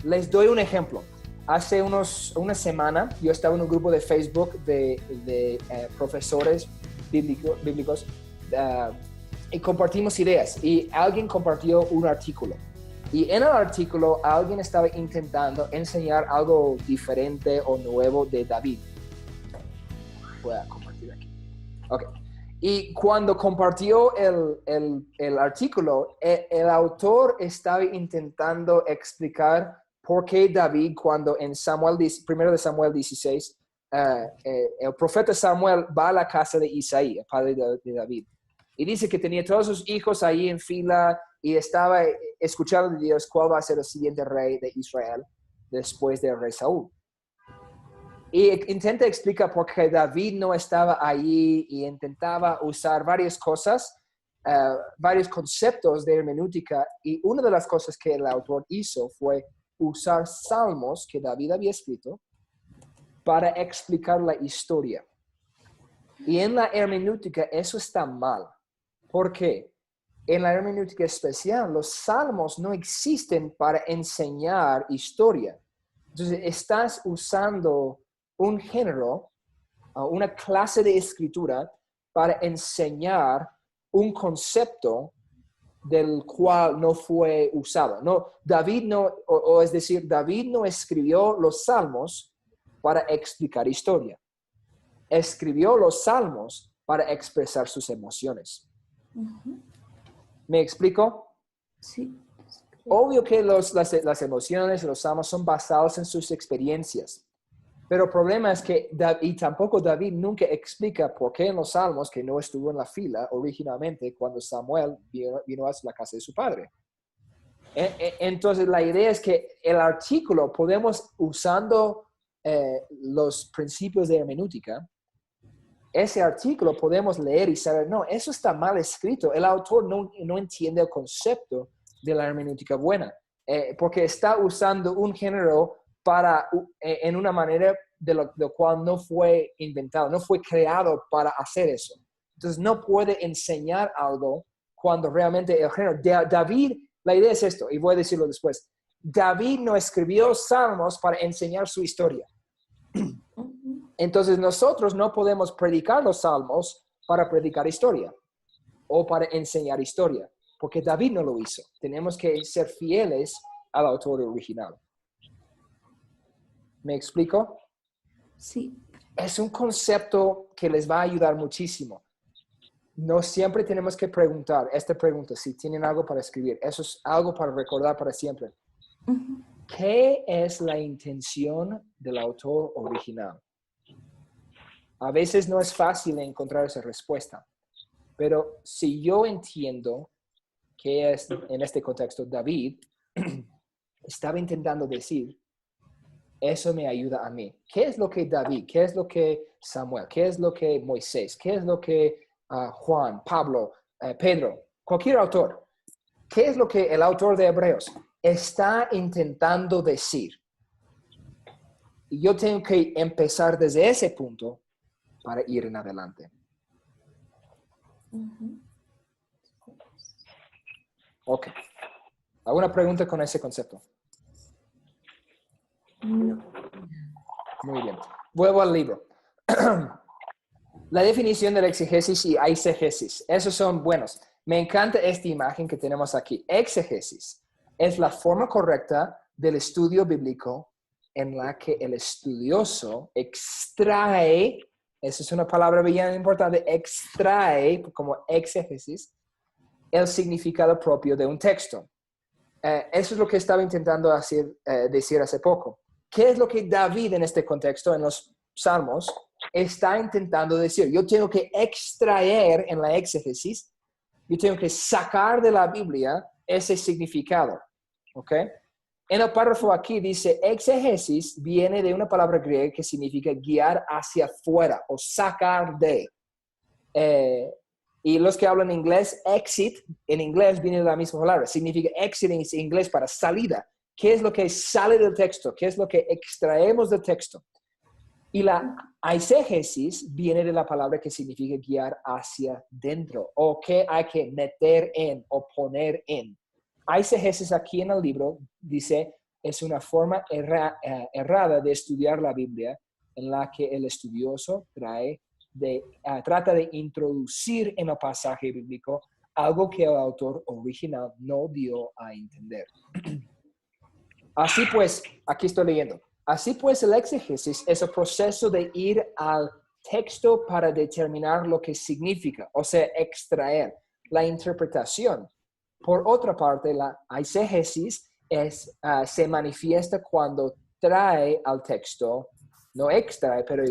Les doy un ejemplo. Hace una semana yo estaba en un grupo de Facebook de profesores bíblicos y compartimos ideas. Y alguien compartió un artículo. Y en el artículo alguien estaba intentando enseñar algo diferente o nuevo de David. Voy a compartir aquí. Ok. Y cuando compartió el artículo, el autor estaba intentando explicar por qué David, cuando en primero de Samuel 16, el profeta Samuel va a la casa de Isaí, el padre de David. Y dice que tenía todos sus hijos ahí en fila y estaba escuchando de Dios cuál va a ser el siguiente rey de Israel después del rey Saúl. Y intenta explicar por qué David no estaba ahí y intentaba usar varias cosas, varios conceptos de hermenéutica. Y una de las cosas que el autor hizo fue usar salmos que David había escrito para explicar la historia. Y en la hermenéutica eso está mal. ¿Por qué? En la hermenéutica especial, los salmos no existen para enseñar historia. Entonces, estás usando un género, una clase de escritura para enseñar un concepto del cual no fue usado. No, David no, es decir, David no escribió los salmos para explicar historia. Escribió los salmos para expresar sus emociones. Uh-huh. ¿Me explico? Sí. Obvio que las emociones de los salmos son basados en sus experiencias. Pero el problema es que, y tampoco David nunca explica por qué en los salmos que no estuvo en la fila originalmente cuando Samuel vino a la casa de su padre. Entonces la idea es que el artículo podemos, usando los principios de hermenéutica, ese artículo podemos leer y saber, no, eso está mal escrito. El autor no entiende el concepto de la hermenéutica buena, porque está usando un género en una manera de lo cual no fue inventado, no fue creado para hacer eso. Entonces no puede enseñar algo cuando realmente el género de David, la idea es esto, y voy a decirlo después. David no escribió salmos para enseñar su historia. Entonces nosotros no podemos predicar los salmos para predicar historia o para enseñar historia, porque David no lo hizo. Tenemos que ser fieles al autor original. ¿Me explico? Sí. Es un concepto que les va a ayudar muchísimo. No siempre tenemos que preguntar esta pregunta, si tienen algo para escribir. Eso es algo para recordar para siempre. Uh-huh. ¿Qué es la intención del autor original? A veces no es fácil encontrar esa respuesta, pero si yo entiendo que es, en este contexto, David estaba intentando decir, eso me ayuda a mí. ¿Qué es lo que David? ¿Qué es lo que Samuel? ¿Qué es lo que Moisés? ¿Qué es lo que Juan, Pablo, Pedro? Cualquier autor. ¿Qué es lo que el autor de Hebreos está intentando decir? Y yo tengo que empezar desde ese punto para ir en adelante. Uh-huh. Ok. ¿Alguna pregunta con ese concepto? No. Muy bien. Vuelvo al libro. La definición de la exegesis y eisegesis. Esos son buenos. Me encanta esta imagen que tenemos aquí. Exegesis es la forma correcta del estudio bíblico en la que el estudioso extrae, esa es una palabra bien importante, extrae como exegesis el significado propio de un texto. Eso es lo que estaba intentando decir hace poco. ¿Qué es lo que David en este contexto, en los Salmos, está intentando decir? Yo tengo que extraer en la exégesis, yo tengo que sacar de la Biblia ese significado. ¿Ok? En el párrafo aquí dice, exégesis viene de una palabra griega que significa guiar hacia afuera o sacar de. Y los que hablan inglés, exit, en inglés viene de la misma palabra. Significa exit en inglés para salida. ¿Qué es lo que sale del texto? ¿Qué es lo que extraemos del texto? Y la eisegesis viene de la palabra que significa guiar hacia dentro o que hay que meter en o poner en. Eisegesis aquí en el libro dice es una forma errada de estudiar la Biblia, en la que el estudioso trata de introducir en el pasaje bíblico algo que el autor original no dio a entender. Así pues, aquí estoy leyendo. Así pues, el exégesis es el proceso de ir al texto para determinar lo que significa, o sea, extraer la interpretación. Por otra parte, la eisegesis se manifiesta cuando trae al texto, no extrae, pero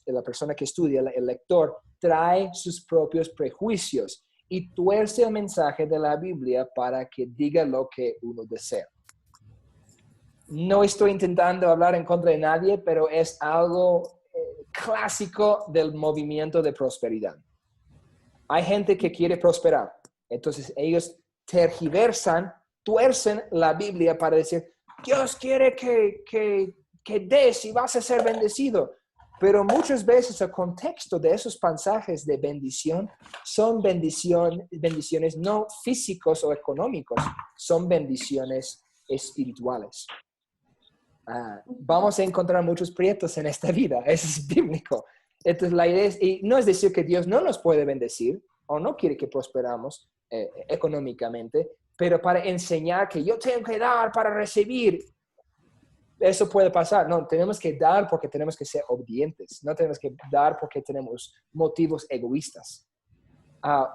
la persona que estudia, el lector, trae sus propios prejuicios y tuerce el mensaje de la Biblia para que diga lo que uno desea. No estoy intentando hablar en contra de nadie, pero es algo clásico del movimiento de prosperidad. Hay gente que quiere prosperar, entonces ellos tuercen la Biblia para decir, Dios quiere que des y vas a ser bendecido. Pero muchas veces el contexto de esos pasajes de bendición son bendiciones no físicos o económicos, son bendiciones espirituales. Vamos a encontrar muchos prietos en esta vida, eso es bíblico. Entonces la idea y no es decir que Dios no nos puede bendecir o no quiere que prosperamos económicamente, pero para enseñar que yo tengo que dar para recibir, eso puede pasar. No, tenemos que dar porque tenemos que ser obedientes, no tenemos que dar porque tenemos motivos egoístas.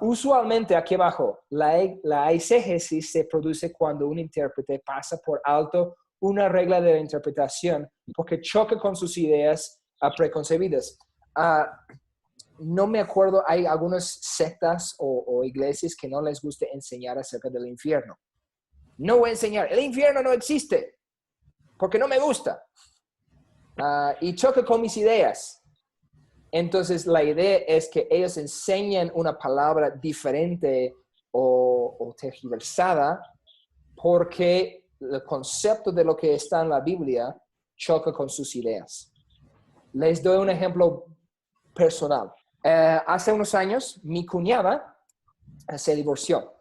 Usualmente aquí abajo, la eisegesis se produce cuando un intérprete pasa por alto una regla de la interpretación porque choca con sus ideas preconcebidas. No me acuerdo, hay algunas sectas o iglesias que no les gusta enseñar acerca del infierno. No voy a enseñar, el infierno no existe, porque no me gusta. Y choca con mis ideas. Entonces, la idea es que ellos enseñan una palabra diferente o tergiversada porque el concepto de lo que está en la Biblia choca con sus ideas. Les doy un ejemplo personal. Hace unos años, mi cuñada se divorció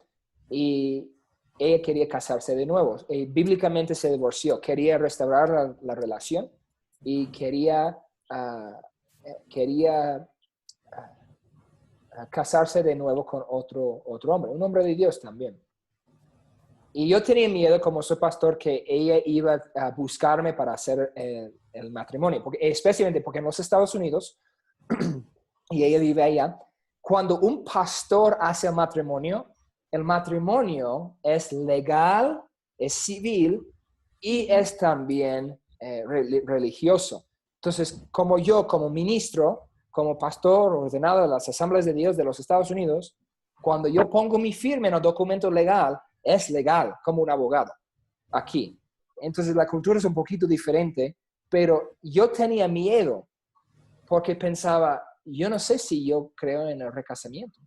y ella quería casarse de nuevo. Bíblicamente se divorció. Quería restaurar la relación y quería casarse de nuevo con otro hombre, un hombre de Dios también. Y yo tenía miedo, como soy pastor, que ella iba a buscarme para hacer el matrimonio, especialmente porque en los Estados Unidos, y ella vive allá, cuando un pastor hace el matrimonio es legal, es civil y es también religioso. Entonces, como yo, como ministro, como pastor ordenado de las Asambleas de Dios de los Estados Unidos, cuando yo pongo mi firma en el documento legal, es legal, como un abogado, aquí. Entonces, la cultura es un poquito diferente, pero yo tenía miedo porque pensaba, yo no sé si yo creo en el recasamiento.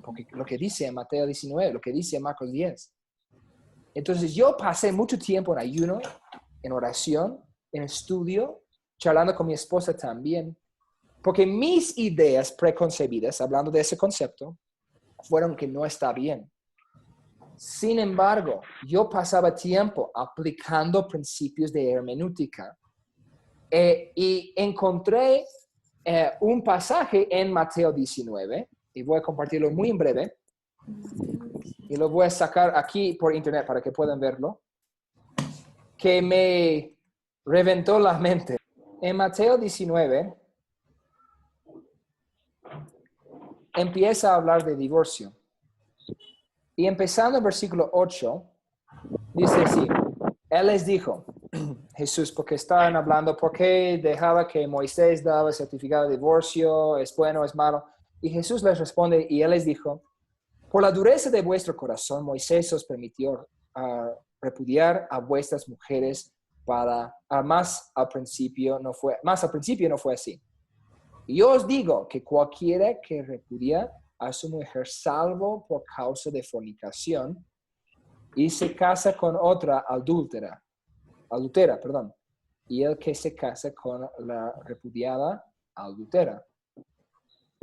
Porque lo que dice en Mateo 19, lo que dice en Marcos 10. Entonces, yo pasé mucho tiempo en ayuno, en oración, en estudio, charlando con mi esposa también, porque mis ideas preconcebidas, hablando de ese concepto, fueron que no está bien. Sin embargo, yo pasaba tiempo aplicando principios de hermenéutica y encontré un pasaje en Mateo 19, y voy a compartirlo muy en breve, y lo voy a sacar aquí por internet para que puedan verlo, que me reventó la mente. En Mateo 19, empieza a hablar de divorcio. Y empezando en versículo 8, dice así, Él les dijo, Jesús, porque estaban hablando, ¿por qué dejaba que Moisés daba certificado de divorcio? ¿Es bueno o es malo? Y Jesús les responde, y Él les dijo, por la dureza de vuestro corazón, Moisés os permitió repudiar a vuestras mujeres más al principio no fue así. Y yo os digo que cualquiera que repudia a su mujer salvo por causa de fornicación y se casa con otra adúltera, y el que se casa con la repudiada adúltera.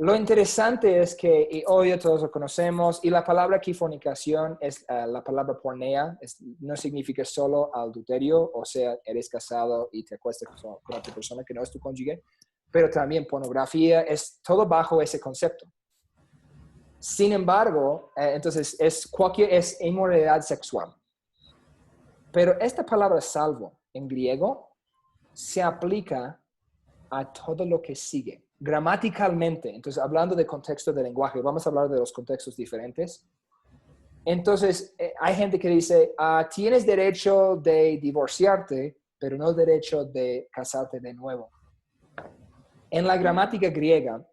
Lo interesante es que, y obvio todos lo conocemos, y la palabra aquí fornicación es la palabra porneia, no significa solo adulterio, o sea, eres casado y te acuestas con otra persona que no es tu cónyuge, pero también pornografía, es todo bajo ese concepto. Sin embargo, entonces es inmoralidad sexual. Pero esta palabra salvo en griego se aplica a todo lo que sigue. Gramaticalmente, entonces hablando de contexto de lenguaje, vamos a hablar de los contextos diferentes. Entonces, hay gente que dice, tienes derecho de divorciarte, pero no derecho de casarte de nuevo. En la gramática griega,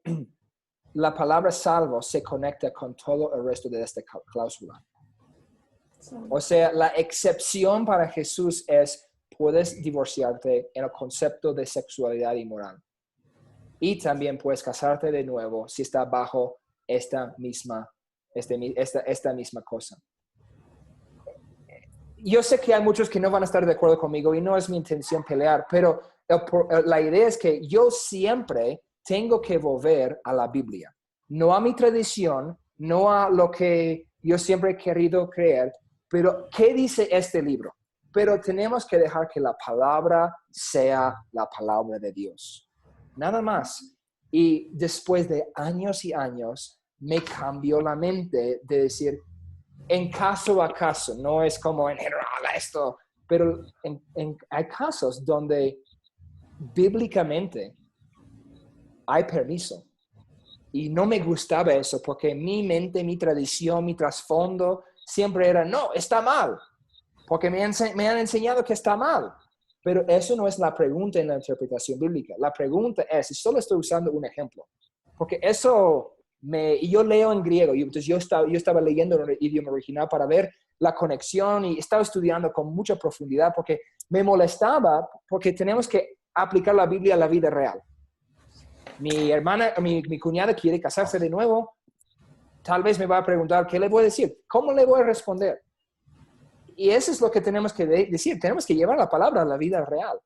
la palabra salvo se conecta con todo el resto de esta cláusula. O sea, la excepción para Jesús es, puedes divorciarte en el concepto de sexualidad inmoral. Y también puedes casarte de nuevo si está bajo esta misma cosa. Yo sé que hay muchos que no van a estar de acuerdo conmigo y no es mi intención pelear, pero la idea es que yo siempre tengo que volver a la Biblia. No a mi tradición, no a lo que yo siempre he querido creer, pero ¿qué dice este libro? Pero tenemos que dejar que la palabra sea la palabra de Dios. Nada más. Y después de años y años, me cambió la mente de decir, en caso a caso, no es como en general esto, pero hay casos donde bíblicamente hay permiso. Y no me gustaba eso porque mi mente, mi tradición, mi trasfondo siempre era, no, está mal, porque me han enseñado que está mal. Pero eso no es la pregunta en la interpretación bíblica. La pregunta es, y solo estoy usando un ejemplo, porque y yo leo en griego, entonces yo estaba leyendo en el idioma original para ver la conexión y estaba estudiando con mucha profundidad porque me molestaba, porque tenemos que aplicar la Biblia a la vida real. Mi cuñada quiere casarse de nuevo, tal vez me va a preguntar, ¿qué le voy a decir? ¿Cómo le voy a responder? Y eso es lo que tenemos que decir. Tenemos que llevar la palabra a la vida real.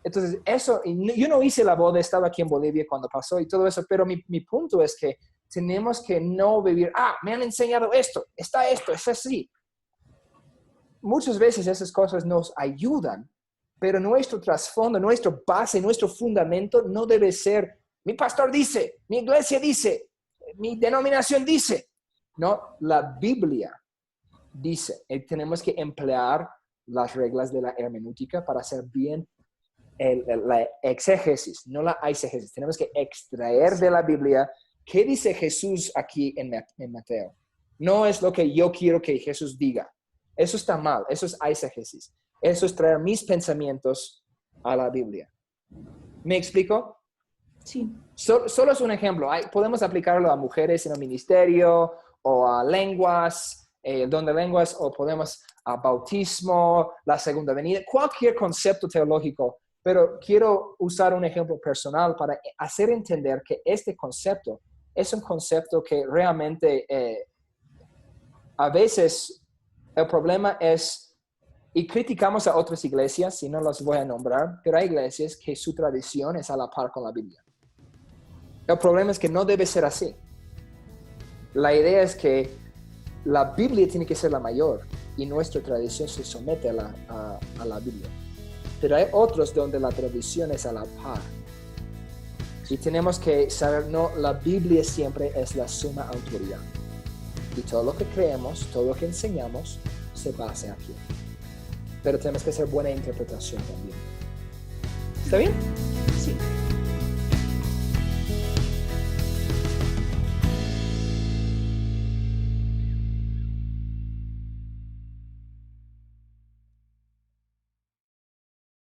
Entonces, yo no hice la boda, estaba aquí en Bolivia cuando pasó y todo eso, pero mi punto es que tenemos que no vivir, me han enseñado esto, es así. Muchas veces esas cosas nos ayudan, pero nuestro trasfondo, nuestra base, nuestro fundamento no debe ser, mi pastor dice, mi iglesia dice, mi denominación dice. No, la Biblia dice, tenemos que emplear las reglas de la hermenéutica para hacer bien la exégesis, no la eisegesis. Tenemos que extraer de la Biblia qué dice Jesús aquí en Mateo. No es lo que yo quiero que Jesús diga. Eso está mal, eso es eisegesis. Eso es traer mis pensamientos a la Biblia. ¿Me explico? Sí. Solo es un ejemplo. Podemos aplicarlo a mujeres en el ministerio o a lenguas, el don de lenguas, o podemos a bautismo, la segunda venida, cualquier concepto teológico. Pero quiero usar un ejemplo personal para hacer entender que este concepto es un concepto que realmente a veces el problema es, y criticamos a otras iglesias, si no las voy a nombrar, pero hay iglesias que su tradición es a la par con la Biblia. El problema es que no debe ser así. La idea es que la Biblia tiene que ser la mayor y nuestra tradición se somete a la Biblia. Pero hay otros donde la tradición es a la par. Y tenemos que saber, no, la Biblia siempre es la suma autoridad. Y todo lo que creemos, todo lo que enseñamos, se basa aquí. Pero tenemos que hacer buena interpretación también. ¿Está bien?